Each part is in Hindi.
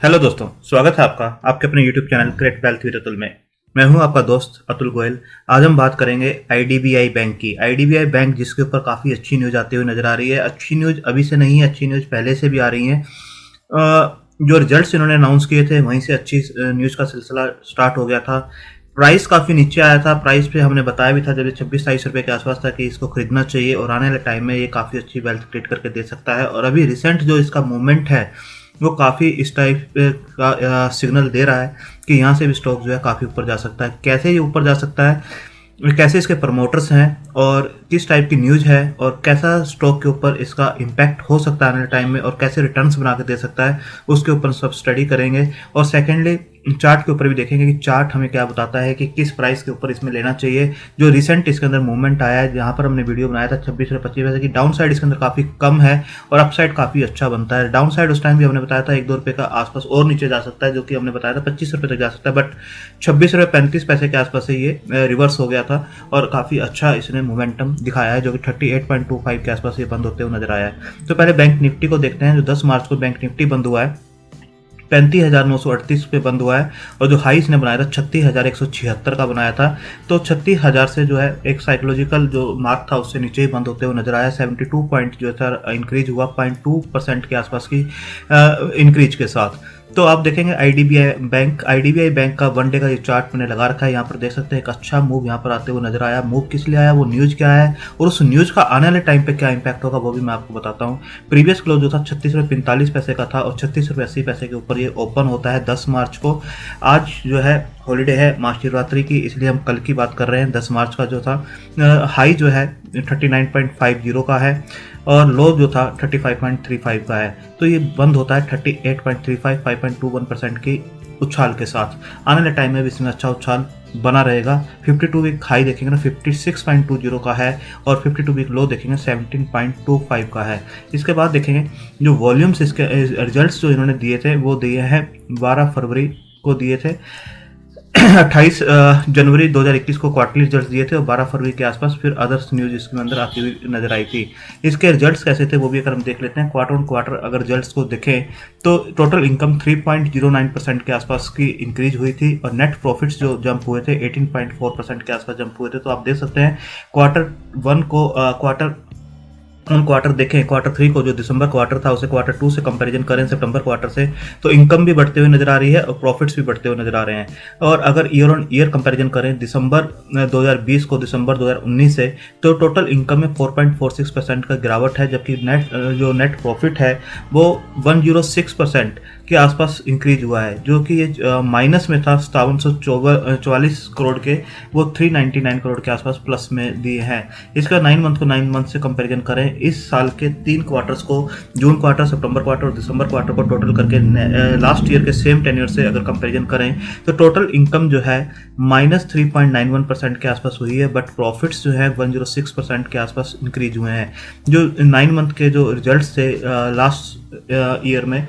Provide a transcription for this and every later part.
हेलो दोस्तों, स्वागत है आपका आपके अपने YouTube channel great wealth with Atul में। मैं हूं आपका दोस्त अतुल गोयल। आज हम बात करेंगे आईडीबीआई बैंक की। आईडीबीआई बैंक जिसके ऊपर काफ़ी अच्छी न्यूज़ आती हुई नजर आ रही है। अच्छी न्यूज़ अभी से नहीं है, अच्छी न्यूज़ पहले से भी आ रही है। जो रिजल्ट्स इन्होंने अनाउंस किए थे वहीं से अच्छी न्यूज़ का सिलसिला स्टार्ट हो गया था। प्राइस काफ़ी नीचे आया था। प्राइस पे हमने बताया भी था जब ये 26-27 रुपये के आसपास था कि इसको खरीदना चाहिए और आने वाले टाइम में ये काफ़ी अच्छी वेल्थ क्रिएट करके दे सकता है। और अभी रिसेंट जो इसका मूवमेंट है वो काफ़ी इस टाइप का सिग्नल दे रहा है कि यहाँ से भी स्टॉक जो है काफ़ी ऊपर जा सकता है। कैसे ये ऊपर जा सकता है, कैसे इसके प्रमोटर्स हैं और किस टाइप की न्यूज़ है और कैसा स्टॉक के ऊपर इसका इम्पैक्ट हो सकता है आने वाले टाइम में और कैसे रिटर्न्स बना के दे सकता है, उसके ऊपर सब स्टडी करेंगे। और सेकेंडली चार्ट के ऊपर भी देखेंगे कि चार्ट हमें क्या बताता है कि किस प्राइस के ऊपर इसमें लेना चाहिए। जो रिसेंट इसके अंदर मूवमेंट आया है, जहाँ पर हमने वीडियो बनाया था 26-25 की डाउन साइड इसके अंदर काफ़ी कम है और अप साइड काफ़ी अच्छा बनता है। डाउन साइड उस टाइम भी हमने बताया था 1-2 रुपये का आसपास और नीचे जा सकता है, जो कि हमने बताया था 25 रुपये तक जा सकता है, बट 26.35 के आसपास से ये रिवर्स हो गया था और काफ़ी अच्छा इसने मोमेंटम दिखाया है, जो कि 38.25 के आसपास ये बंद होते हुए नजर आया है। तो पहले बैंक निफ्टी को देखते हैं। जो 10 मार्च को बैंक निफ्टी बंद हुआ है 35,938 पे बंद हुआ है और जो हाई इसने बनाया था 36,176 का बनाया था। तो 36,000 से जो है एक साइकोलॉजिकल जो मार्क था उससे नीचे ही बंद होते हुए नजर आया। 72 पॉइंट जो था इंक्रीज हुआ 0.2% के आसपास की इंक्रीज के साथ। तो आप देखेंगे आईडीबीआई बैंक का वन डे का ये चार्ट मैंने लगा रखा है। यहाँ पर देख सकते हैं एक अच्छा मूव यहाँ पर आते हुए नजर आया। मूव किस लिए आया, वो न्यूज़ क्या है और उस न्यूज़ का आने वाले टाइम पे क्या इंपैक्ट होगा वो भी मैं आपको बताता हूँ। प्रीवियस क्लोज जो था 36.45 का था और 36.80 के ऊपर ये ओपन होता है 10 मार्च को। आज जो है हॉलीडे है महाशिवरात्रि की, इसलिए हम कल की बात कर रहे हैं। 10 मार्च का जो था हाई जो है 39.50 का है और लो जो था 35.35 का है। तो ये बंद होता है 38.35 5.21% की उछाल के साथ। आने वाले टाइम में भी इसमें अच्छा उछाल बना रहेगा। 52 वीक हाई देखेंगे ना 56.20 का है और 52 वीक लो देखेंगे 17.25 का है। इसके बाद देखेंगे जो वॉल्यूम्स इसके रिजल्ट्स जो इन्होंने दिए थे वो दिए हैं 12 फरवरी को दिए थे। 28 जनवरी 2021 को क्वार्टरली रिजल्ट्स दिए थे और 12 फरवरी के आसपास फिर अदर्स न्यूज इसके अंदर आती हुई नजर आई थी। इसके रिजल्ट्स कैसे थे वो भी अगर हम देख लेते हैं। क्वार्टर ऑन क्वार्टर अगर रिजल्ट्स को देखें तो टोटल इनकम 3.09% के आसपास की इंक्रीज हुई थी और नेट प्रॉफिट्स जो जंप हुए थे 18.4% के आसपास जंप हुए थे। तो आप देख सकते हैं क्वार्टर देखें, क्वार्टर 3 को जो दिसंबर क्वार्टर था उसे क्वार्टर 2 से कंपैरिजन करें सितंबर क्वार्टर से, तो इनकम भी बढ़ते हुए नजर आ रही है और प्रॉफिट्स भी बढ़ते हुए नजर आ रहे हैं। और अगर ईयर ऑन ईयर कंपैरिजन करें दिसंबर 2020 को दिसंबर 2019 से, तो टोटल इनकम में 4.46% का गिरावट है, जबकि नेट प्रॉफिट है वो 106% के आसपास इंक्रीज हुआ है, जो कि ये माइनस में था 5744 करोड़ के, वो 399 करोड़ के आसपास प्लस में दिए हैं। इसका 9 मंथ से कंपैरिजन करें इस साल के 3 क्वार्टर्स को, जून क्वार्टर, सितंबर क्वार्टर और दिसंबर क्वार्टर को टोटल करके लास्ट ईयर के सेम टेन्योर से अगर कंपैरिजन करें तो टोटल इनकम जो है -3.91% के आसपास हुई है, बट प्रॉफिट्स जो है 106% के आसपास इंक्रीज हुए हैं। जो 9 मंथ के जो रिजल्ट्स थे लास्ट ईयर में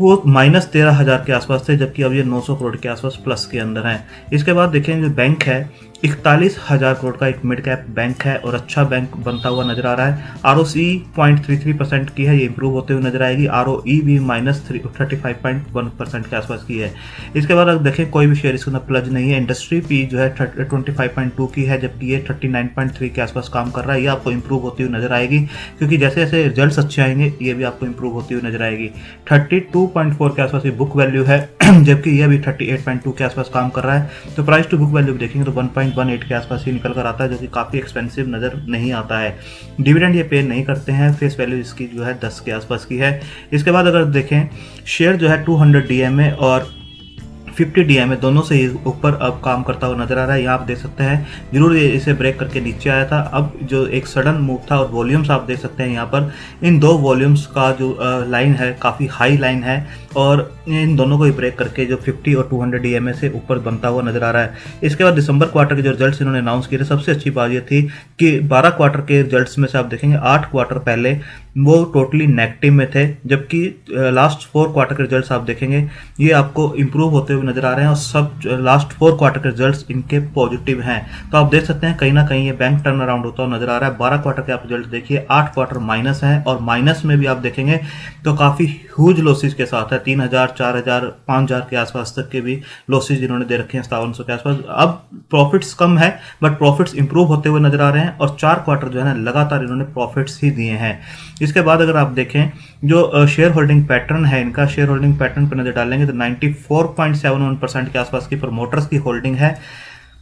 वो -13,000 के आसपास थे, जबकि अब ये 900 करोड़ के आसपास प्लस के अंदर हैं। इसके बाद देखें जो बैंक है 41,000 करोड़ का एक मिड कैप बैंक है और अच्छा बैंक बनता हुआ नजर आ रहा है। ROC 0.33% की है, ये इंप्रूव होते हुए नजर आएगी। ROE भी -35.1% के आसपास की है। इसके बाद अगर देखें कोई भी शेयर इसके अंदर प्लज नहीं है। इंडस्ट्री पी जो है 25.2 की है, जबकि ये 39.3 के आसपास काम कर रहा है। ये आपको इंप्रूव होती हुई नजर आएगी क्योंकि जैसे जैसे रिजल्ट्स अच्छे आएंगे ये भी आपको इंप्रूव होती हुई नजर आएगी। 32.4 के आसपास ये बुक वैल्यू है, जबकि यह भी 38.2 के आसपास काम कर रहा है। तो प्राइस टू बुक वैल्यू भी देखेंगे तो 1.18 के आसपास ही निकल कर आता है, जो कि काफ़ी एक्सपेंसिव नज़र नहीं आता है। डिविडेंड ये पे नहीं करते हैं। फेस वैल्यू इसकी जो है 10 के आसपास की है। इसके बाद अगर देखें शेयर जो है 200 DMA और 50 DMA दोनों से ऊपर अब काम करता हुआ नजर आ रहा है। यहाँ आप देख सकते हैं जरूर ये इसे ब्रेक करके नीचे आया था। अब जो एक सडन मूव था और वॉल्यूम्स आप देख सकते हैं यहाँ पर, इन दो वॉल्यूम्स का जो लाइन है काफ़ी हाई लाइन है और इन दोनों को ही ब्रेक करके जो 50 और 200 DMA से ऊपर बनता हुआ नजर आ रहा है। इसके बाद दिसंबर क्वार्टर के जो रिजल्ट्स इन्होंने अनाउंस किए थे, सबसे अच्छी बात ये थी कि 12 क्वार्टर के रिजल्ट्स में से आप देखेंगे 8 क्वार्टर पहले वो टोटली नेगेटिव में थे, जबकि लास्ट 4 क्वार्टर के रिजल्ट्स आप देखेंगे ये आपको इंप्रूव होते हुए नजर आ रहे हैं और सब लास्ट 4 क्वार्टर के रिजल्ट्स इनके पॉजिटिव हैं। तो आप देख सकते हैं कहीं ना कहीं ये बैंक टर्न अराउंड होता हुआ नजर आ रहा है। 12 क्वार्टर के आप रिजल्ट देखिए, 8 क्वार्टर माइनस हैं और माइनस में भी आप देखेंगे तो काफ़ी ह्यूज लॉसेज के साथ है। 3000, 4000, 5000 के आसपास तक के भी लॉसेज इन्होंने दे रखे हैं, 5700 के आसपास। अब प्रॉफिट्स कम है बट प्रॉफिट्स इंप्रूव होते हुए नजर आ रहे हैं और 4 क्वार्टर जो है ना लगातार इन्होंने प्रॉफिट्स ही दिए हैं। इसके बाद अगर आप देखें जो शेयर होल्डिंग पैटर्न है इनका, शेयर होल्डिंग पैटर्न पर नजर डालेंगे तो 94.71% के आसपास की प्रमोटर्स की होल्डिंग है,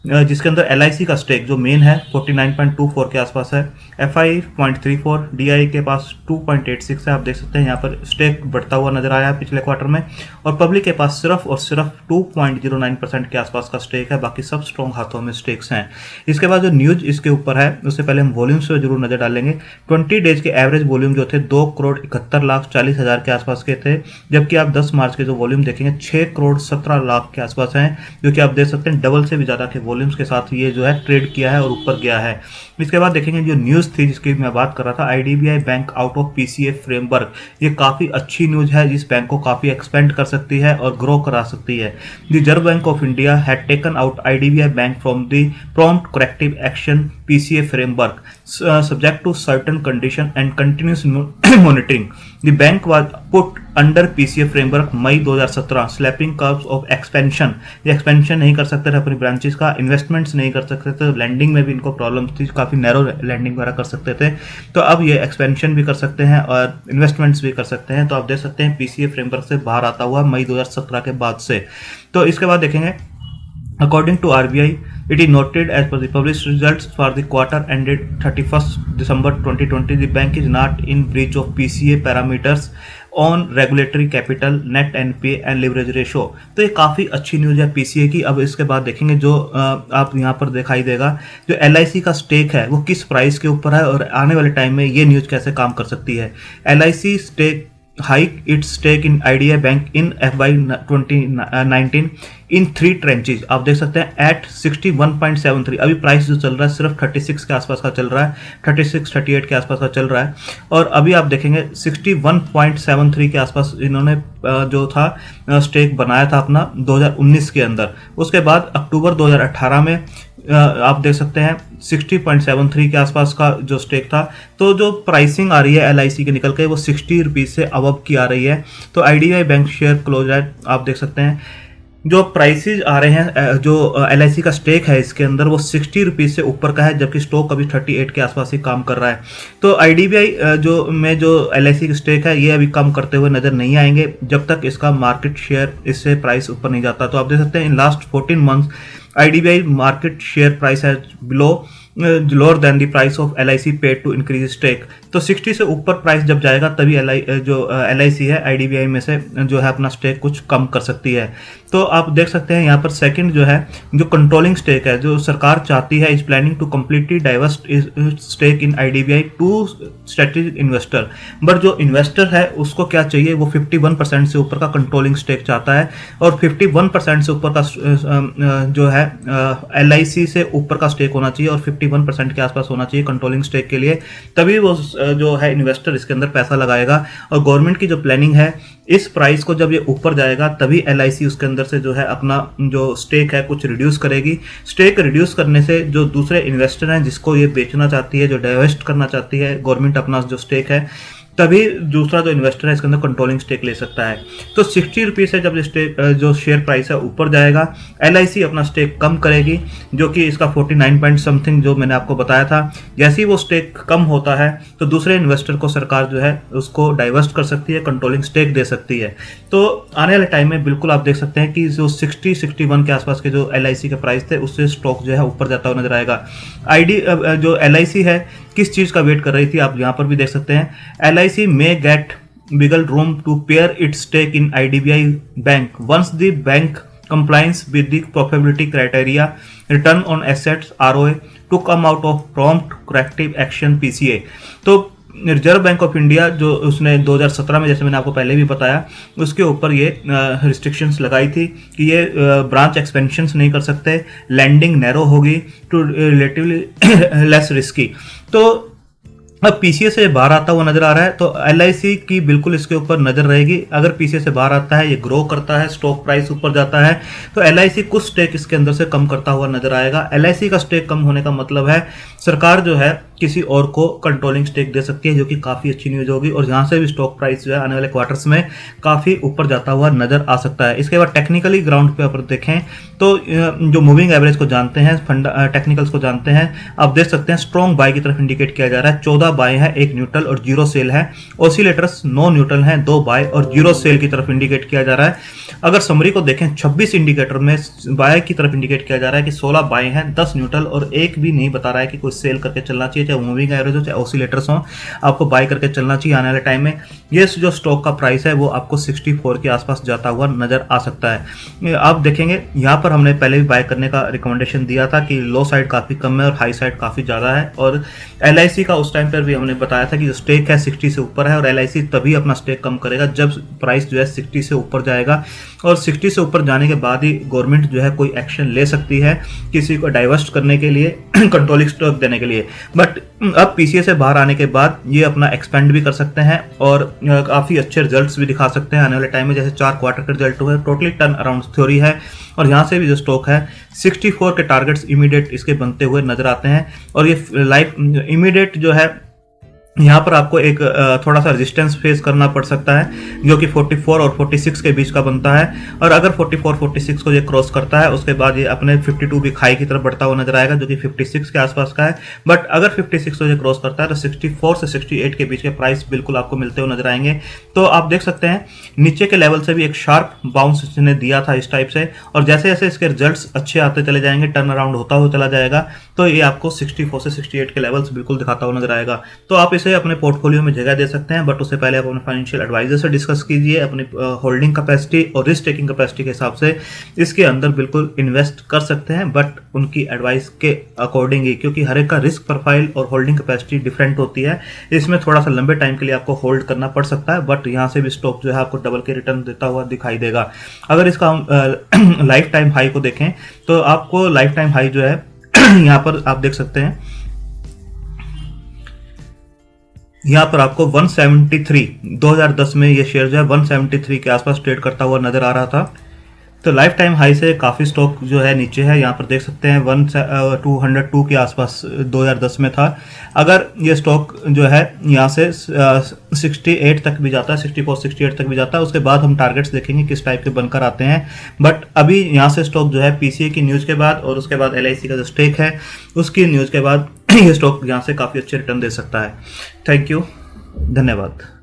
जिसके अंदर LIC का स्टेक जो मेन है 49.24 के आसपास है, FI 0.34, DI के पास 2.86 है। आप देख सकते हैं यहाँ पर स्टेक बढ़ता हुआ नजर आया है पिछले क्वार्टर में, और पब्लिक के पास सिर्फ और सिर्फ 2.09% के आसपास का स्टेक है, बाकी सब स्ट्रॉन्ग हाथों में स्टेक्स हैं। इसके बाद जो न्यूज इसके ऊपर है उससे पहले हम वॉल्यूम्स पे जरूर नजर डालेंगे। 20 डेज के एवरेज वॉल्यूम जो थे 2,71,40,000 के आसपास के थे, जबकि आप 10 मार्च के जो वॉल्यूम देखेंगे 6,17,00,000 के आसपास हैं, जो कि आप देख सकते हैं डबल से भी ज्यादा के वॉल्यूम्स के साथ ये जो है ट्रेड किया है और ऊपर गया है। इसके बाद देखेंगे जो न्यूज थी जिसकी मैं बात कर रहा था, IDBI bank out of PCA framework, ये काफी अच्छी न्यूज है जिस बैंक को काफी एक्सपेंड कर सकती है और ग्रो करा सकती है। Reserve bank of India had taken out IDBI bank from the prompt corrective action PCA framework subject to certain condition and continuous monitoring. The bank was put under PCA framework May 2017, slapping curves of expansion, ये एक्सपेंशन नहीं कर सकते थे अपनी ब्रांचेस का, इन्वेस्टमेंट्स नहीं कर सकते थे, लैंडिंग में भी इनको प्रॉब्लम थी, काफ़ी नैरो लैंडिंग वगैरह कर सकते थे, तो अब ये एक्सपेंशन भी कर सकते हैं और इन्वेस्टमेंट्स भी कर सकते हैं। तो आप देख सकते हैं PCA फ्रेमवर्क से बाहर आता हुआ मई 2017 के बाद से। तो इसके बाद देखेंगे according to RBI, it is noted as per the published results for the quarter ended 31st December 2020, the bank is not in breach of PCA parameters on regulatory capital, net NPA and leverage ratio। तो ये काफ़ी अच्छी न्यूज़ है PCA की। अब इसके बाद देखेंगे जो आप यहाँ पर दिखाई देगा जो LIC का स्टेक है वो किस प्राइस के ऊपर है और आने वाले टाइम में ये न्यूज़ कैसे काम कर सकती है। LIC stake hike its stake in IDBI Bank in FY 2019 in 3 tranches. आप देख सकते हैं एट 61.73, अभी प्राइस जो चल रहा है सिर्फ 36 के आसपास का चल रहा है, 36-38 के आसपास का चल रहा है, और अभी आप देखेंगे 61.73 के आसपास इन्होंने जो था स्टेक बनाया था अपना 2019 के अंदर। उसके बाद अक्टूबर 2018 में आप देख सकते हैं 60.73 के आसपास का जो स्टेक था। तो जो प्राइसिंग आ रही है LIC के निकल के वो 60 रुपीज़ से अबव की आ रही है। तो IDBI बैंक शेयर क्लोज है, आप देख सकते हैं जो प्राइसेज आ रहे हैं, जो LIC का स्टेक है इसके अंदर वो 60 रुपीज़ से ऊपर का है, जबकि स्टॉक अभी 38 के आसपास ही काम कर रहा है। तो IDBI जो LIC का स्टेक है ये अभी कम करते हुए नजर नहीं आएंगे जब तक इसका मार्केट शेयर इससे प्राइस ऊपर नहीं जाता। तो आप देख सकते हैं in last 14 months IDBI market share price है lower than the price of LIC paid to increase stake. तो 60 से ऊपर प्राइस जब जाएगा तभी LIC है IDBI में से जो है अपना स्टेक कुछ कम कर सकती है। तो आप देख सकते हैं यहाँ पर सेकंड जो है जो कंट्रोलिंग स्टेक है, जो सरकार चाहती है is planning to completely divest stake in IDBI to strategic investor, but जो इन्वेस्टर है उसको क्या चाहिए, वो 51% से ऊपर का कंट्रोलिंग स्टेक चाहता है और 51% से ऊपर का जो है LIC से ऊपर का स्टेक होना चाहिए और 51% के आसपास होना चाहिए कंट्रोलिंग स्टेक के लिए, तभी वो जो है इन्वेस्टर इसके अंदर पैसा लगाएगा। और गवर्नमेंट की जो प्लानिंग है इस प्राइस को जब ये ऊपर जाएगा तभी LIC उसके अंदर से जो है अपना जो स्टेक है कुछ रिड्यूस करेगी। स्टेक रिड्यूस करने से जो दूसरे इन्वेस्टर हैं जिसको ये बेचना चाहती है, जो डाइवेस्ट करना चाहती है गवर्नमेंट अपना जो स्टेक है, तभी दूसरा जो इन्वेस्टर है इसके अंदर कंट्रोलिंग स्टेक ले सकता है। तो 60 रुपीज़ से जब स्टेक जो शेयर प्राइस है ऊपर जाएगा LIC अपना स्टेक कम करेगी, जो कि इसका 49 पॉइंट समथिंग जो मैंने आपको बताया था। जैसे ही वो स्टेक कम होता है तो दूसरे इन्वेस्टर को सरकार जो है उसको डाइवर्स्ट कर सकती है, कंट्रोलिंग स्टेक दे सकती है। तो आने वाले टाइम में बिल्कुल आप देख सकते हैं कि जो 60-61 के आसपास के जो LIC के प्राइस थे उससे स्टॉक जो है ऊपर जाता हुआ नजर आएगा। जो LIC है किस चीज़ का वेट कर रही थी, आप यहाँ पर भी देख सकते हैं। LIC may get wiggle room to pair its stake in IDBI Bank once the bank complies with the profitability criteria, return on assets ROA to come out of prompt corrective action PCA। तो रिजर्व बैंक ऑफ इंडिया जो उसने 2017 में, जैसे मैंने आपको पहले भी बताया, उसके ऊपर ये रिस्ट्रिक्शंस लगाई थी कि ये ब्रांच एक्सपेंशंस नहीं कर सकते, लैंडिंग नैरो होगी टू रिलेटिवली लेस रिस्की। तो अब पीसीए से बाहर आता हुआ नजर आ रहा है, तो एलआईसी की बिल्कुल इसके ऊपर नजर रहेगी। अगर पीसीए से बाहर आता है, ये ग्रो करता है, स्टॉक प्राइस ऊपर जाता है, तो एलआईसी कुछ स्टेक इसके अंदर से कम करता हुआ नजर आएगा। एलआईसी का स्टेक कम होने का मतलब है सरकार जो है किसी और को कंट्रोलिंग स्टेक दे सकती है, जो कि काफी अच्छी न्यूज होगी, और यहां से भी स्टॉक प्राइस जो है आने वाले क्वार्टर्स में काफी ऊपर जाता हुआ नजर आ सकता है। इसके बाद टेक्निकली ग्राउंड पे अगर देखें तो जो मूविंग एवरेज को जानते हैं, टेक्निकल्स को जानते हैं, आप देख सकते हैं स्ट्रॉन्ग बाय की तरफ इंडिकेट किया जा रहा है। 14 बाय है, 1 न्यूट्रल और 0 सेल है। ऑसिलेटर्स 9 न्यूट्रल हैं, 2 बाय और 0 सेल की तरफ इंडिकेट किया जा रहा है। अगर समरी को देखें 26 इंडिकेटर में बाय की तरफ इंडिकेट किया जा रहा है कि 16 बाय हैं, 10 न्यूट्रल और एक भी नहीं बता रहा है कि कोई सेल करके चलना चाहिए, चाहे मूविंग एवरेज हो चाहे ऑसिलेटर्स हो, आपको बाय करके चलना चाहिए आने वाले टाइम में। ये जो स्टॉक का प्राइस है वो आपको 64 के आसपास जाता हुआ नजर आ सकता है। आप देखेंगे यहाँ पर हमने पहले भी बाय करने का रिकमेंडेशन दिया था कि लो साइड काफी कम है और हाई साइड काफी ज्यादा है, और एलआईसी का उस टाइम पर भी हमने बताया था कि जो स्टेक है 60 से ऊपर है, और एलआईसी तभी अपना स्टेक कम करेगा जब प्राइस जो है 60 से ऊपर जाएगा, और 60 से ऊपर जाने के बाद ही गवर्नमेंट जो है कोई एक्शन ले सकती है किसी को डाइवर्स्ट करने के लिए, कंट्रोलिंग स्टॉक देने के लिए। बट अब पीसीए से बाहर आने के बाद ये अपना एक्सपेंड भी कर सकते हैं और काफी अच्छे रिजल्ट्स भी दिखा सकते हैं आने वाले टाइम में, जैसे 4 क्वार्टर के रिजल्ट हुए, टोटली टर्न अराउंड थ्योरी है। और यहाँ से भी जो स्टॉक है 64 के टारगेट्स इमीडिएट इसके बनते हुए नजर आते हैं, और ये लाइफ इमीडिएट जो है यहाँ पर आपको एक थोड़ा सा रेजिस्टेंस फेस करना पड़ सकता है, जो कि 44 और 46 के बीच का बनता है, और अगर 44-46 को ये क्रॉस करता है उसके बाद ये अपने 52 वीक हाई की तरफ बढ़ता हुआ नजर आएगा, जो कि 56 के आसपास का है। बट अगर 56 को ये क्रॉस करता है तो 64 से 68 के बीच के प्राइस बिल्कुल आपको मिलते हुए नजर आएंगे। तो आप देख सकते हैं नीचे के लेवल से भी एक शार्प बाउंस इसने दिया था इस टाइप से, और जैसे जैसे इसके रिजल्ट्स अच्छे आते चले जाएंगे, टर्न अराउंड होता हुआ चला जाएगा, तो ये आपको 64 से 68 के लेवल्स बिल्कुल दिखाता हुआ नजर आएगा। तो आप इसे अपने पोर्टफोलियो में जगह दे सकते हैं, बट उससे पहले आप अपने फाइनेंशियल एडवाइजर से डिस्कस कीजिए अपनी होल्डिंग कैपेसिटी और रिस्क टेकिंग कैपेसिटी के हिसाब से इसके अंदर बिल्कुल इन्वेस्ट कर सकते हैं, बट उनकी एडवाइस के अकॉर्डिंग ही, क्योंकि हर एक का रिस्क प्रोफाइल और होल्डिंग कैपेसिटी डिफरेंट होती है। इसमें थोड़ा सा लंबे टाइम के लिए आपको होल्ड करना पड़ सकता है, बट यहाँ से भी स्टॉक जो है आपको डबल के रिटर्न देता हुआ दिखाई देगा। अगर इसका लाइफ टाइम हाई को देखें तो आपको लाइफ टाइम हाई जो है यहाँ पर आप देख सकते हैं, यहाँ पर आपको 173 2010 में ये शेयर जो है 173 के आसपास ट्रेड करता हुआ नजर आ रहा था। तो लाइफ टाइम हाई से काफ़ी स्टॉक जो है नीचे है, यहाँ पर देख सकते हैं 202 के आसपास 2010 में था। अगर ये स्टॉक जो है यहाँ से 68 तक भी जाता है, 64-68 तक भी जाता है, उसके बाद हम टारगेट्स देखेंगे किस टाइप के बनकर आते हैं। बट अभी यहाँ से स्टॉक जो है पीसीए की न्यूज़ के बाद और उसके बाद एलआईसी का जो स्टेक है उसकी न्यूज़ के बाद ये स्टॉक यहाँ से काफ़ी अच्छे रिटर्न दे सकता है। थैंक यू, धन्यवाद।